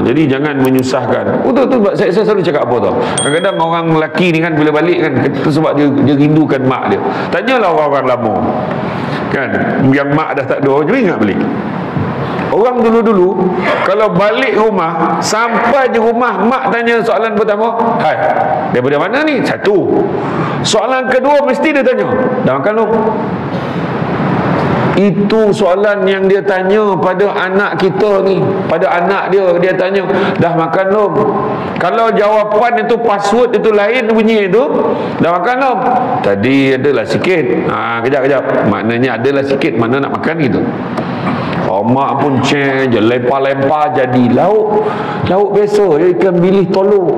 Jadi jangan menyusahkan. Betul tu saya selalu cakap apa tau. Kadang-kadang orang lelaki ni kan bila balik kan, itu sebab dia rindukan mak dia. Tanyalah orang-orang lama. Kan, yang mak dah tak ada, dia ingat balik. Orang dulu-dulu kalau balik rumah, sampai di rumah mak tanya soalan pertama, "Hai, daripada mana ni?" Satu. Soalan kedua mesti dia tanya, "Dah makan belum?" Itu soalan yang dia tanya pada anak kita ni, pada anak dia tanya, "Dah makan belum?" Kalau jawapan itu password itu lain bunyi itu, "Dah makan belum?" "Tadi adalah sikit." Kejap. Maknanya adalah sikit, mana nak makan gitu. Mak pun je lempar-lempar jadi lauk biasa, ikan bilis tolong.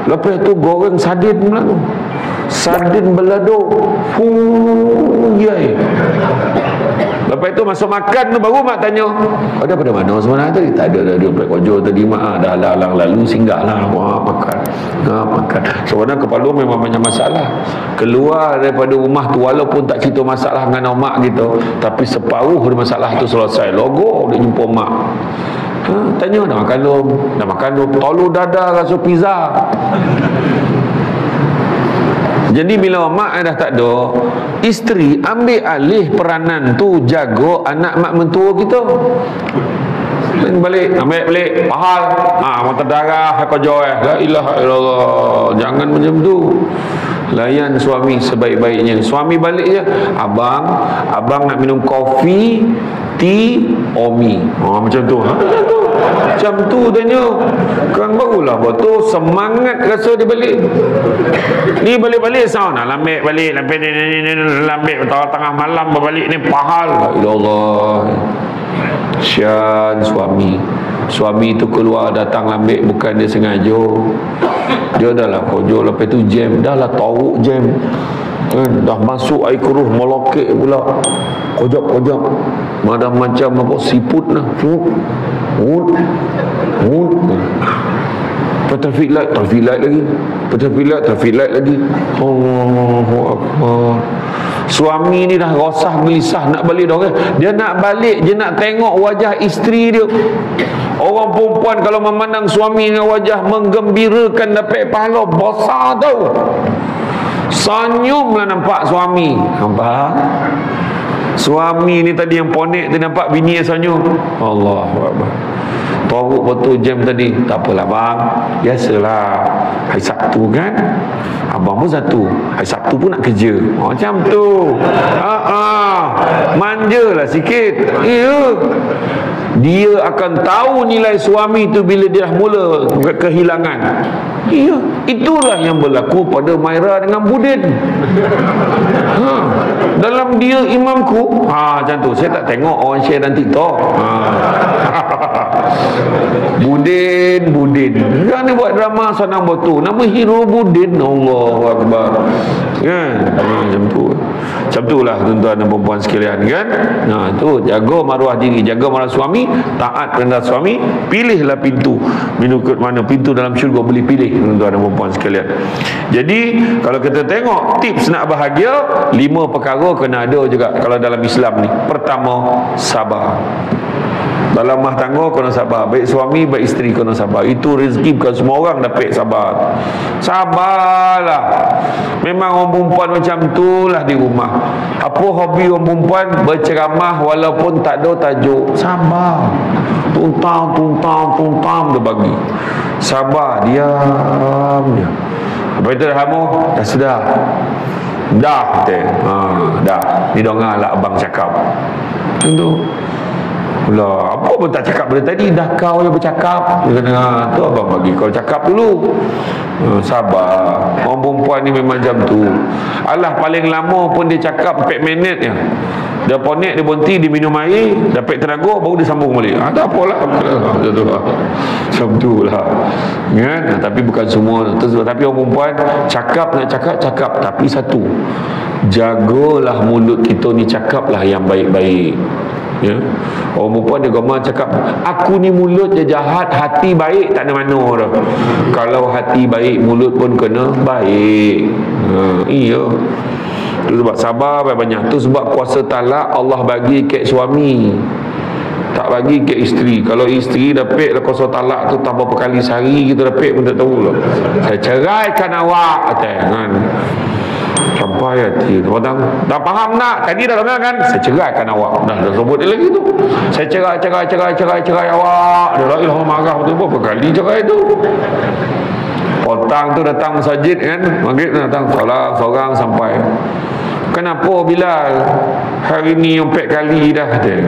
Lepas tu goreng sardin pula tu. Sardin belado. Yai. Lepas tu masuk makan tu baru mak tanya, "Ada pada mana sebenarnya tadi?" "Tak ada, dia balik kerja tadi mak, dah halang lalu singgahlah." Makan. Sebenarnya kepala memang banyak masalah. Keluar daripada rumah tu walaupun tak cerita masalah dengan mak kita, tapi separuh masalah tu selesai. Logo dia jumpa mak. Tanya, "Dah makan belum?" "Dah makan belum." "Tolong dada rasa pizza." Jadi bila mak dah tak ada, isteri ambil alih peranan tu jaga anak mak mentua kita. Balik, ambil balik pahal. Mata darah kerja la ilaha illallah. Jangan macam tu. Layan suami sebaik-baiknya. Suami balik je, abang nak minum kopi, tea, omi. Macam tu. Macam tu tanya. Kan barulah betul semangat rasa dia balik. Ni balik-balik sound nak lambik balik, lambik tengah malam berbalik ni pahal. La ilallah. Syan suami tu keluar datang lambik bukan dia sengaja. Dia dah lah kojo, lepas tu jam, dah lah tauk jam. Dah masuk air keruh melokek pula. Kojap macam apa siput lah. Traffic light lagi. Allahu Akbar. Suami ni dah rosah gelisah nak balik dah kan. Dia nak balik, dia nak tengok wajah isteri dia. Orang perempuan kalau memandang suami dengan wajah menggembirakan dapat pahala besar tau. Senyumlah nampak suami. Nampak? Suami ni tadi yang ponek tu nampak bini yang senyum. Allahu Akbar. Teruk betul jam tadi. Tak apalah bang, biasalah. Hari Sabtu kan, abang pun satu. Hari Sabtu pun nak kerja. Macam tu. Manjalah sikit. Dia akan tahu nilai suami tu bila dia dah mula kehilangan. Itulah yang berlaku pada Maira dengan Budin. Dalam dia imamku, macam tu. Saya tak tengok orang share dalam TikTok. Budin. Jangan dia buat drama senang betul. Nama hero Budin. Allahu Akbar. Kan? Macam tu. Macam tu lah tuan-tuan dan perempuan sekalian kan. Tu jaga maruah diri, jaga maruah suami, taat kepada suami, pilihlah pintu. Menurut mana pintu dalam syurga boleh pilih tuan-tuan dan perempuan sekalian. Jadi kalau kita tengok tips nak bahagia, 5 perkara kena ada juga kalau dalam Islam ni. Pertama, sabar. Dalam rumah tangga kena sabar. Baik suami, baik isteri kena sabar. Itu rezeki bukan semua orang dapat sabar. Sabarlah. Memang orang perempuan macam tu lah di rumah. Apa hobi orang perempuan? Berceramah walaupun tak ada tajuk. Sabar. Tuntang dia bagi. Sabar, diam je. Lepas itu dah lama, dah sedar. Dah kata. Dah. Ni dengarlah abang cakap. Tentu. Pula apa pun tak cakap dari tadi, dah kau yang bercakap. Dia kata, tu abang bagi kau cakap dulu. Sabar. Orang perempuan ni memang macam tu. Alah paling lama pun dia cakap 4 minit je. Dia ponek, dia berhenti, dia minum air, dapat tenaga, baru dia sambung balik. Tak apalah. Macam tu lah. Kan? Tapi bukan semua. Tapi orang perempuan cakap, nak cakap. Tapi satu, jagalah mulut kita ni, cakaplah yang baik-baik. Ya. Orang perempuan dia gemar cakap, aku ni mulut je jahat, hati baik tak ada mana dah. Kalau hati baik, mulut pun kena baik. Iya. Itu sebab sabar banyak. Tu sebab kuasa talak Allah bagi kat suami. Tak bagi ke isteri. Kalau isteri dapat lah kuasa talak tu tak berapa kali sehari kita dapat pun tak tahu lah. Saya ceraikan awak kan. Sampai hati orang dah faham nak. Tadi dah dengar kan, saya ceraikan awak. Dah sebut dia lagi tu. Saya cerai awak. Dia la ilaha marah tu berapa kali cerai tu. Petang tu datang masjid kan, maghrib datang solat seorang sampai. Kenapa Bilal hari ni 4 kali dah kata.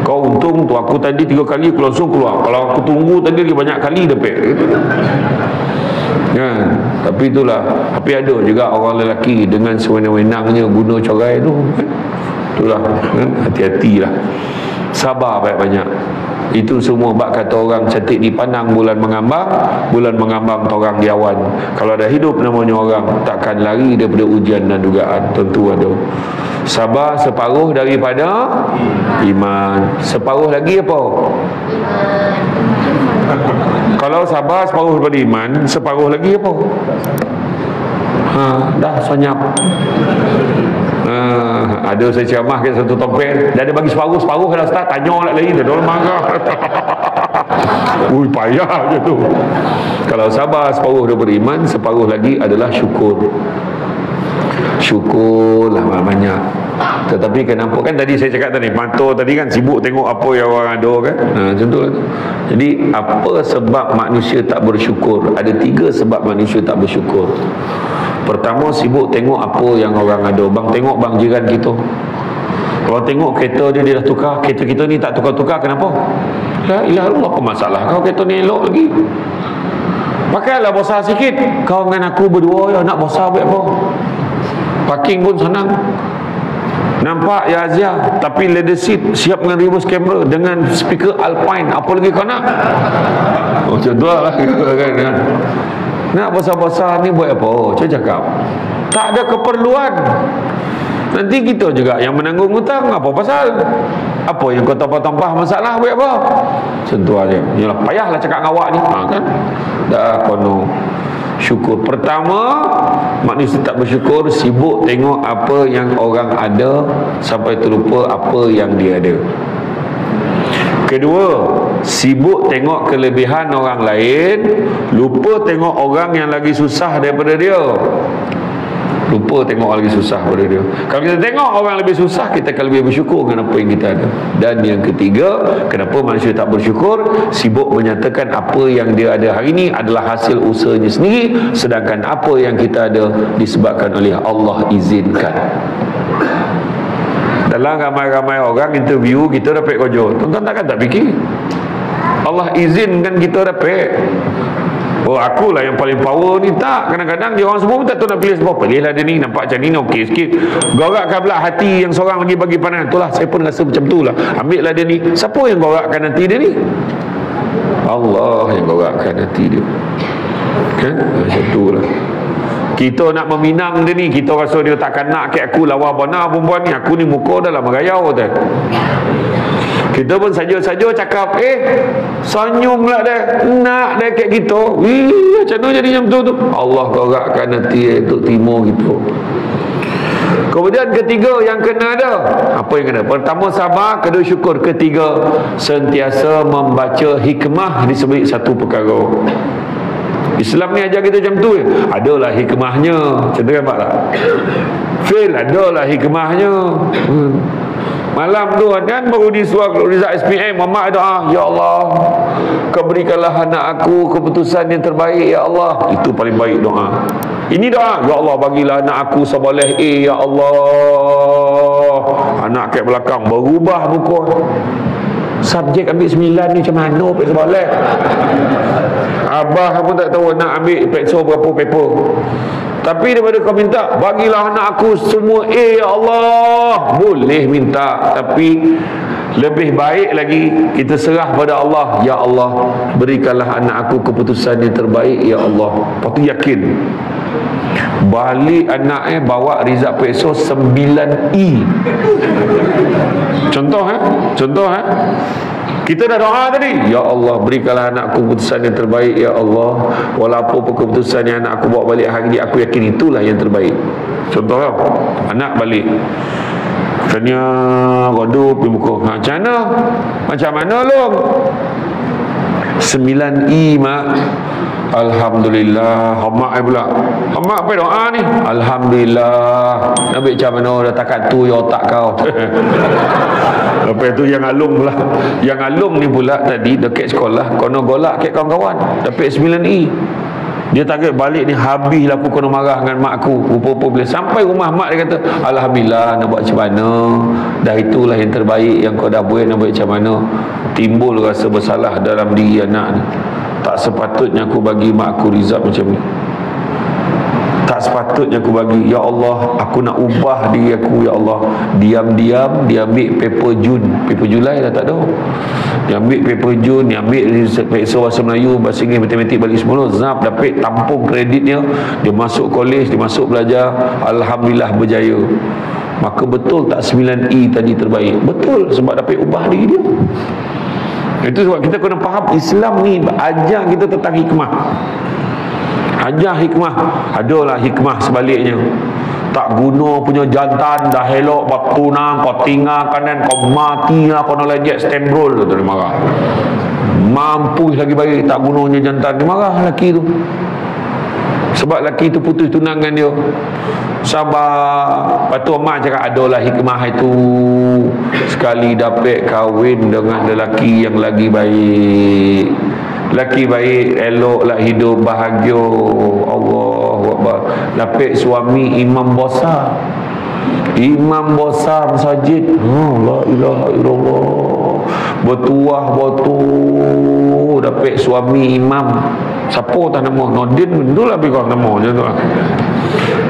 Kau untung tu aku tadi 3 kali aku langsung keluar. Kalau aku tunggu tadi lagi banyak kali dapat. Kan? Tapi itulah. Tapi ada juga orang lelaki dengan sewenang-wenangnya guna cerai tu. Itulah kan? Hati-hatilah. Sabar banyak-banyak. Itu semua bab kata orang cantik dipandang bulan mengambang orang di awan. Kalau dah hidup namanya orang, takkan lari daripada ujian dan dugaan. Tentu ada. Sabar separuh daripada iman. Separuh lagi apa? Kalau sabar separuh daripada iman, separuh lagi apa? Dah senyap. Ada saya ceramah ke satu topeng, dia ada bagi separuh dah Ustaz, tanya nak lagi dia orang marah. Ui, payah je tu. Kalau sabar separuh daripada iman, separuh lagi adalah syukur. Syukurlah banyak. Tetapi kenapa kan tadi saya cakap tadi, mata tadi kan sibuk tengok apa yang orang ada kan. Contoh. Jadi apa sebab manusia tak bersyukur? Ada 3 sebab manusia tak bersyukur. Pertama, sibuk tengok apa yang orang ada. Bang tengok bang jiran kita. Kalau tengok kereta dia dah tukar, kereta kita ni tak tukar-tukar, kenapa? La ilaha illallah, apa masalah kau kereta ni elok lagi? Pakailah besar sikit. Kau dengan aku berdua ya nak besar buat apa? Parking pun senang. Nampak ya Azia, tapi leather seat siap dengan reverse camera dengan speaker Alpine, apa lagi kau nak? Macam tu lah kan. Nak besar-besar ni buat apa? Saya cakap tak ada keperluan. Nanti kita juga yang menanggung hutang. Apa pasal? Apa yang kau tampah-tampah masalah buat apa? Sentuh aja. Yalah, payahlah cakap dengan awak ni. Kan? Dah kono. Syukur. Pertama, manusia tak bersyukur, sibuk tengok apa yang orang ada sampai terlupa apa yang dia ada. Kedua, sibuk tengok kelebihan orang lain, lupa tengok orang yang lagi susah daripada dia. Lupa tengok orang lagi susah daripada dia. Kalau kita tengok orang lebih susah, kita akan lebih bersyukur dengan apa yang kita ada. Dan yang ketiga, kenapa manusia tak bersyukur? Sibuk menyatakan apa yang dia ada hari ini adalah hasil usahanya sendiri, sedangkan apa yang kita ada disebabkan oleh Allah izinkan. Dalam ramai-ramai orang interview kita dapat kerja, tuan-tuan takkan tak fikir Allah izinkan kita dapat. Oh, akulah yang paling power ni. Tak, kadang-kadang dia orang semua pun tak tahu nak pilih sebab. Pilihlah dia ni, nampak macam ni okey sikit. Gorakkan pula hati yang seorang lagi bagi pandangan. Itulah saya pun rasa macam itulah. Ambillah dia ni. Siapa yang gorakkan hati dia ni? Allah yang gorakkan hati dia. Kan? Macam itulah. Kita nak meminang dia ni, kita rasa dia takkan nak ke aku lawa benar perempuan ni. Aku ni muka dah lah merayau tu. Kita pun saja-saja cakap, senyum lah dia. Nak dia kayak gitu. Macam mana jadi macam tu? Allah gorakkan hati untuk timur gitu. Kemudian ketiga yang kena ada. Apa yang kena? Pertama sabar, kedua syukur. Ketiga, sentiasa membaca hikmah di sebalik satu perkara. Islam ni ajar kita macam tu. Adalah hikmahnya. Contoh kan tak? Fail, adalah hikmahnya. Malam tu kan baru disuruh result SPM, Mama doa, ya Allah, Kau berikanlah anak aku keputusan yang terbaik ya Allah. Itu paling baik doa. Ini doa, ya Allah bagilah anak aku seboleh A ya Allah. Anak kat belakang berubah muka. Subjek ambil 9 ni macam mana pek seboleh. Abah pun tak tahu nak ambil pekso berapa paper. Tapi daripada kau minta, bagilah anak aku semua A ya Allah. Boleh minta, tapi lebih baik lagi kita serah pada Allah. Ya Allah, berikanlah anak aku keputusan yang terbaik ya Allah. Lepas tu yakin. Balik anaknya bawa result pekso 9E. Contoh kita dah doa tadi, ya Allah berikanlah anakku keputusan yang terbaik ya Allah. Walaupun keputusan yang anak aku bawa balik hari ini, aku yakin itulah yang terbaik. Contoh anak balik, senyap Redup pergi buku. Macam mana long? 9I mak. Alhamdulillah. Hamak pula. Hamak apa doa ni? Alhamdulillah. Nabi macam mana dah takat tu ya otak kau. Lepas tu yang alung pula. Yang alung ni pula tadi dekat sekolah kono golak kat kawan-kawan. Dapat 9I. Dia takut balik ni habislah aku kena marah dengan mak aku. Rupa-rupa bila sampai rumah mak dia kata, Alhamdulillah, nak buat macam mana? Dah itulah yang terbaik yang kau dah buat, nak buat macam mana? Timbul rasa bersalah dalam diri anak ni. Tak sepatutnya aku bagi mak aku result macam ni. Tak sepatutnya aku bagi. Ya Allah, aku nak ubah diri aku. Ya Allah, diam-diam dia ambil paper Jun. Paper Julai dah tak ada. Dia ambil paper Jun, dia ambil paper bahasa Melayu, bahasa Inggeris, matematik balik semula. Zap, dapat tampung kreditnya. Dia masuk kolej, dia masuk belajar. Alhamdulillah berjaya. Maka betul tak 9I tadi terbaik? Betul, sebab dapat ubah diri dia. Itu sebab kita kena faham Islam ni ajar kita tentang hikmah. Ajar hikmah. Adalah hikmah sebaliknya. Tak guna punya jantan dah elok bab tunang, kau tinggal kanan, kau matilah, kau nak lejek stem roll tu dia marah. Mampu lagi baik tak gunanya jantan, dia marah lelaki tu. Sebab lelaki tu putus tunangan dia. Sabar. Lepas tu mak cakap adalah hikmah itu. Sekali dapat kahwin dengan lelaki yang lagi baik. Lelaki baik, eloklah hidup bahagia. Allahu Akbar. Dapat suami imam besar. Imam besar masjid. La ilaha illallah. Bertuah betul. Dapat suami imam. Siapa tak nama? Nordin tu lah bikau nama je tu.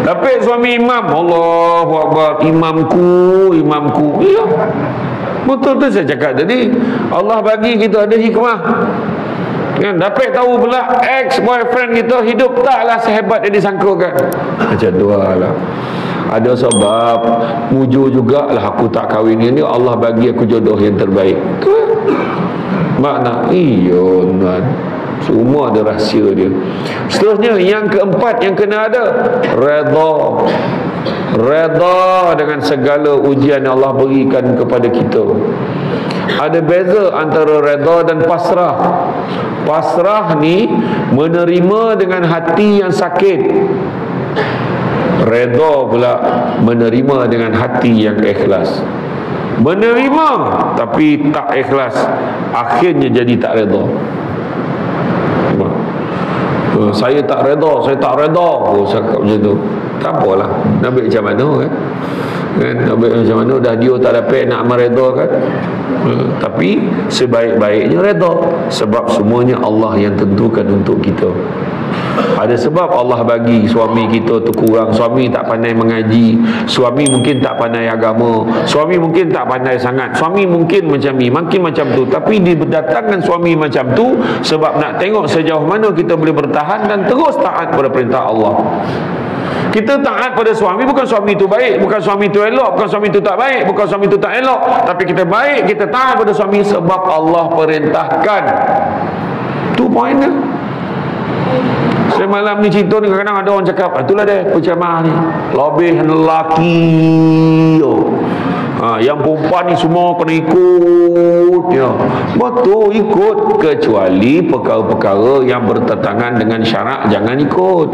Dapat suami imam. Allahu Akbar. Imamku. Ya. Betul tu saya cakap tadi. Allah bagi kita ada hikmah. Kan dapat tahu pula ex boyfriend kita hidup taklah sehebat yang disangkakan. Macam tu lah. Ada sebab mujur jugalah aku tak kahwin ni, Allah bagi aku jodoh yang terbaik. Tu makna iyo tuan. Semua ada rahsia dia. Seterusnya yang keempat yang kena ada redha. Redha dengan segala ujian yang Allah berikan kepada kita. Ada beza antara redha dan pasrah. Pasrah ni menerima dengan hati yang sakit. Redha pula menerima dengan hati yang ikhlas. Menerima tapi tak ikhlas, akhirnya jadi tak redha. Saya tak redha. Oh, cakap macam tu. Tak apalah. Nak ambil macam mana kan? Nak ambil macam mana? Dah dia tak dapat nak meredha kan? Tapi sebaik-baiknya redha. Sebab semuanya Allah yang tentukan untuk kita. Ada sebab Allah bagi suami kita tu kurang. Suami tak pandai mengaji. Suami mungkin tak pandai agama. Suami mungkin tak pandai sangat. Suami mungkin macam ni, makin macam tu. Tapi diberdatangkan suami macam tu sebab nak tengok sejauh mana kita boleh bertahan dan terus taat pada perintah Allah. Kita taat pada suami, bukan suami itu baik, bukan suami itu elok, bukan suami itu tak baik, bukan suami itu tak elok, tapi kita baik, kita taat pada suami sebab Allah perintahkan. Tu poinnya. Saya malam ni cerita ni, kadang-kadang ada orang cakap, itulah dia penceramah ni lebih lelaki. Yang perempuan ni semua kena ikut ya. Betul, ikut, kecuali perkara-perkara yang bertentangan dengan syarak jangan ikut.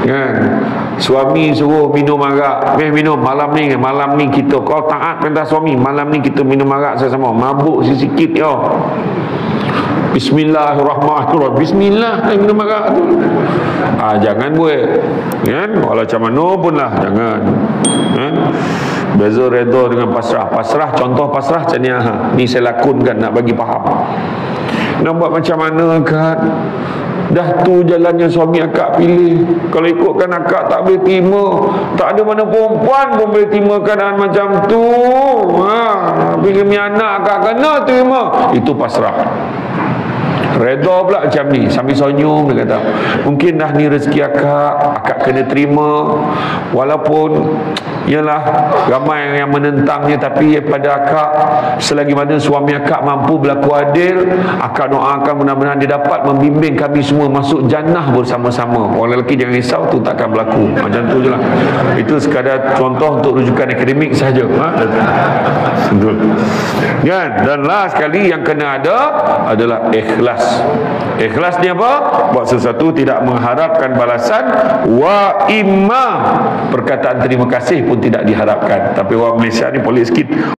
Kan? Suami suruh minum arak, minum malam ni kita, kau taat perintah suami, malam ni kita minum arak sama-sama, mabuk sikit ya. Bismillahirrahmanirrahim. Bismillah minum arak tu. Jangan buat. Kan? Walau macam mana pun lah, jangan. Kan? Beza redha dengan pasrah. Pasrah, contoh pasrah macam ni. Ni saya lakonkan nak bagi faham. Nak buat macam mana kan? Dah tu jalannya suami akak pilih. Kalau ikutkan akak tak boleh terima. Tak ada mana perempuan pun boleh terima keadaan macam tu. Bila anak akak kena terima. Itu pasrah. Redha pula macam ni, sambil senyum dia kata, mungkin dah ni rezeki akak kena terima, walaupun ialah ramai yang menentangnya, tapi pada akak, selagi mana suami akak mampu berlaku adil, akak doakan mudah-mudahan dia dapat membimbing kami semua masuk jannah bersama-sama. Orang lelaki jangan risau, tu takkan berlaku. Macam tu je lah. Itu sekadar contoh untuk rujukan akademik sahaja. Betul kan? Dan last sekali yang kena ada adalah ikhlas. Ikhlas ni apa? Buat sesuatu tidak mengharapkan balasan, wa imma perkataan terima kasih pun tidak diharapkan. Tapi orang Malaysia ni pelik sikit.